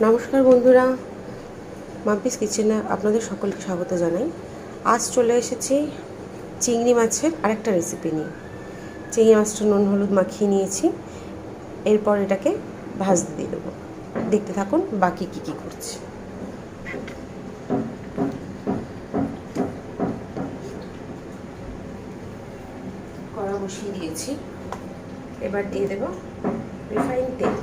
নমস্কার বন্ধুরা, মাম্পিস কিচেনে আপনাদের সকলকে স্বাগত জানাই। আজ চলে এসেছি চিংড়ি মাছের আরেকটা রেসিপি নিয়ে। চিংড়ি মাছটা নুন হলুদ মাখিয়ে নিয়েছি, এরপর এটাকে ভাজতে দিয়ে দেবো। দেখতে থাকুন বাকি কী কী করছি। কড়া বসিয়ে দিয়েছি, এবার দিয়ে দেবো রিফাইন তেল।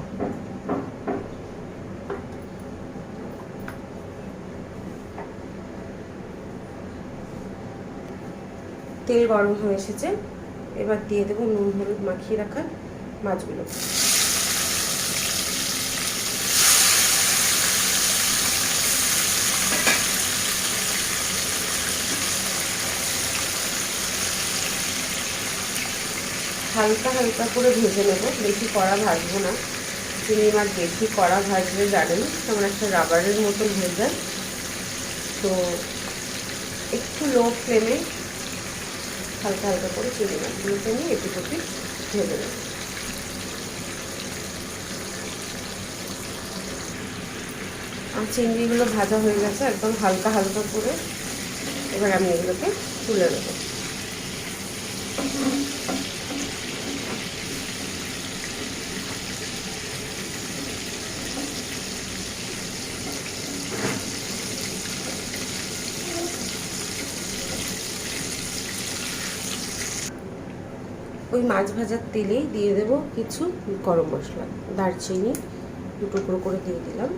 তেল গরম হয়ে এসেছে, এবার দিয়ে দেবো নুন হলুদ মাখিয়ে রাখা মাছগুলো। হালকা হালকা করে ভেজে নেব, বেশি কড়া ভাজবো না। চিংড়ি মাছ বেশি কড়া ভাজলে জানেন তেমন একটা রাবারের মতন হয়ে যায়, তো একটু লো ফ্লেমে হালকা হালকা করে চিংড়ি মাছগুলোকে নিয়ে এপিট ওপিট ভেজে নেব। আর চিংড়িগুলো ভাজা হয়ে গেছে একদম হালকা হালকা করে। এবার আমি এগুলোকে তুলে নেব। ওই মাছ ভাজার তেলেই দিয়ে দেব কিছু গরম মশলা। দারচিনি 2 টুকরো করে দিয়ে দিলাম,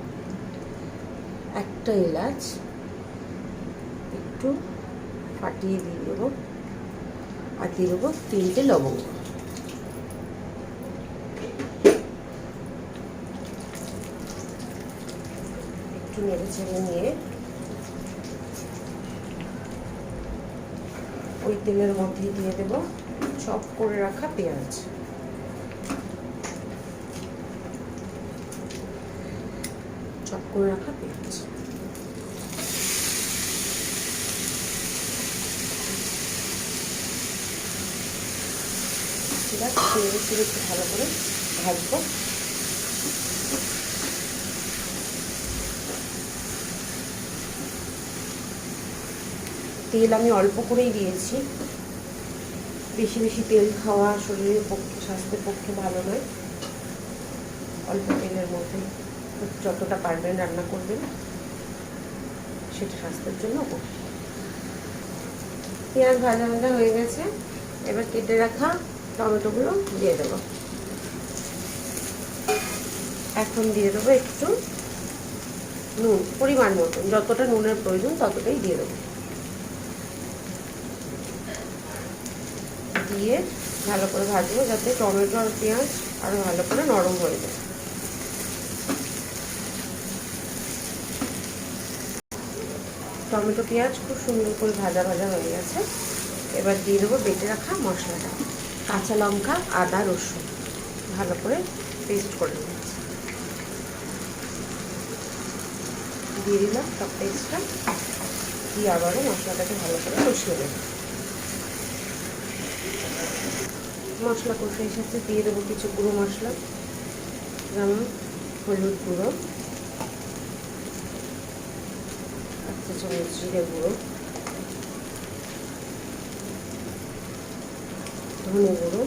একটা এলাচ একটু ফাটিয়ে দিয়ে দেবো, আর দিয়ে দেবো 3টে লবঙ্গ। একটু নেড়ে চেড়ে নিয়ে ওই তেলের মধ্যে দিয়ে দেবো চপ করে রাখা পেঁয়াজ। চপ করে রাখা পেঁয়াজ সেটা ছেড়ে ছেড়ে একটু ভালো করে ভাজবো। তেল আমি অল্প করেই দিয়েছি, বেশি বেশি তেল খাওয়া শরীরের পক্ষে স্বাস্থ্যের পক্ষে ভালো নয়। অল্প তেলের মধ্যে যতটা পারবেন রান্না করবেন, সেটা স্বাস্থ্যের জন্য উপকারী। পেঁয়াজ ভাজা ভাজা হয়ে গেছে, এবার কেটে রাখা টমেটোগুলো দিয়ে দেবো। এখন দিয়ে দেবো একটু নুন, পরিমাণ মতন, যতটা নুনের প্রয়োজন ততটাই দিয়ে দেবো। দিয়ে ভালো করে ভাজবো যাতে টমেটো আর পেঁয়াজ আরও ভালো করে নরম হয়ে যায়। টমেটো পেঁয়াজ খুব সুন্দর করে ভাজা ভাজা হয়ে গেছে, এবার দিয়ে দেবো বেটে রাখা মশলাটা। কাঁচা লঙ্কা আদা রসুন ভালো করে পেস্ট করে নিচ্ছি, দিয়ে দিলাম সব পেস্টটা। দিয়ে আবারও মশলাটাকে ভালো করে কষিয়ে দেবো। মশলা কষে এসেছে, দিয়ে দেবো কিছু গুঁড়ো মশলা, যেমন হলুদ গুঁড়ো, 1 চা চামচ জিরে গুঁড়ো, ধনে গুঁড়ো,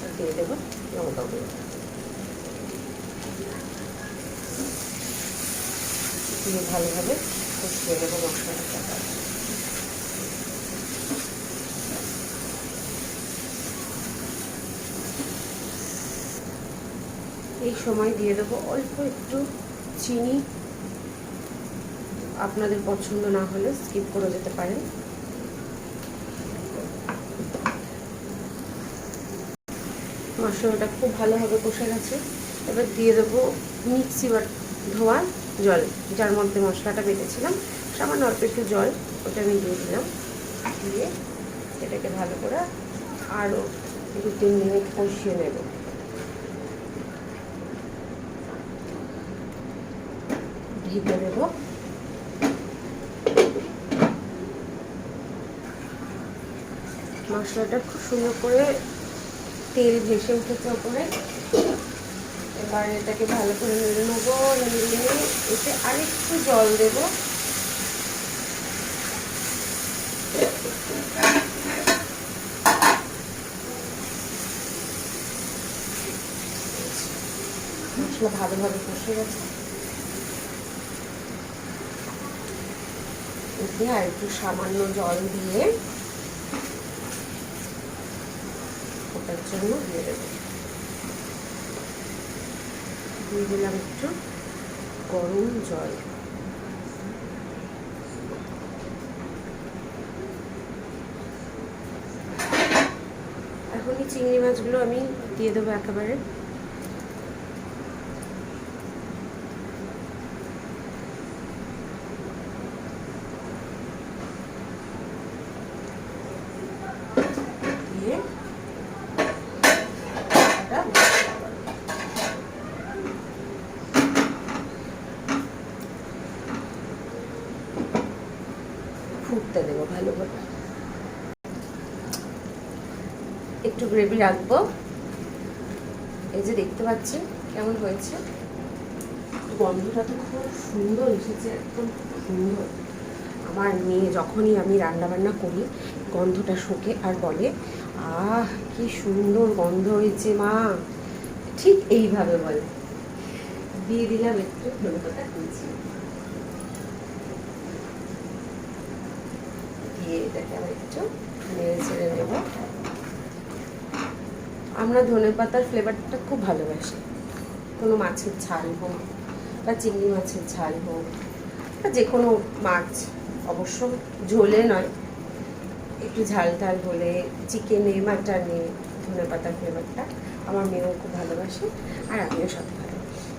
আর দিয়ে দেবো লঙ্কা গুঁড়ো। দিয়ে ভালোভাবে কষিয়ে দেবো মশলাটা। এই সময় দিয়ে দেবো অল্প একটু চিনি, আপনাদের পছন্দ না হলে স্কিপ করে যেতে পারেন। মশলাটা খুব ভালোভাবে কষে গেছে, এবার দিয়ে দেবো মিক্সি বা ধোয়া জল, যার মধ্যে মশলাটা বেটেছিলাম। সামান্য অল্প একটু জল, ওটা আমি দিয়ে দিলাম। দিয়ে এটাকে ভালো করে আরও 2-3 মিনিট কষিয়ে নেব। ঢেকে দেবো। মশলাটা খুব সুন্দর করে তেল ভেসে উঠেছে ওপরে, এবার এটাকে ভালো করে নেড়ে নেবো। নেড়ে নিয়ে এতে আরেকটু জল দেবো। মশলা ভালোভাবে কষে গেছে। এতে আর একটু সামান্য জল দিয়ে ওটার জন্য দিয়ে দেবো। দিয়ে দিলাম একটু গরম জল। এখনই চিংড়ি মাছগুলো আমি দিয়ে দেবো একেবারে। ফুটতে দেবো ভালো করে। একটু গ্রেভি রাখবো। এই যে দেখতে পাচ্ছেন কেমন হয়েছে, গন্ধটা তো খুব সুন্দর এসেছে, একদম সুন্দর। আমার মেয়ে যখনই আমি রান্না বান্না করি গন্ধটা শোকে আর বলে, আহ কি সুন্দর গন্ধ হয়েছে মা, ঠিক এইভাবে বলে। দিয়ে দিলাম একটু ধনে পাতা কুচি, দিয়ে এটাকে আবার একটু নেড়ে ছেড়ে নেব। আমরা ধনে পাতার ফ্লেভারটা খুব ভালোবাসি। কোনো মাছের ঝাল হোক বা চিংড়ি মাছের ঝাল হোক বা যে কোনো মাছ, অবশ্য ঝোলে নয়, একটু ঝাল ঝাল হলে চিকেনে মাটনে ধনে পাতার ফ্লেভারটা আমার মেয়েও খুব ভালোবাসে আর আমিও সাথে ভালোবাসি।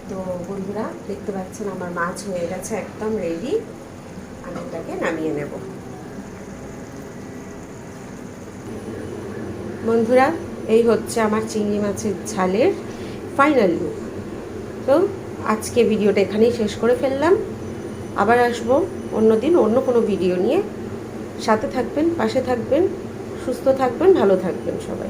তো বন্ধুরা দেখতে পাচ্ছেন আমার মাছ হয়ে গেছে একদম রেডি। আমি এটাকে নামিয়ে নেব। বন্ধুরা এই হচ্ছে আমার চিংড়ি মাছের ঝালের ফাইনাল লুক। তো আজকে ভিডিওটা এখানেই শেষ করে ফেললাম। আবার আসবো অন্যদিন অন্য কোনো ভিডিও নিয়ে। সাথে থাকবেন, পাশে থাকবেন, সুস্থ থাকবেন, ভালো থাকবেন সবাই।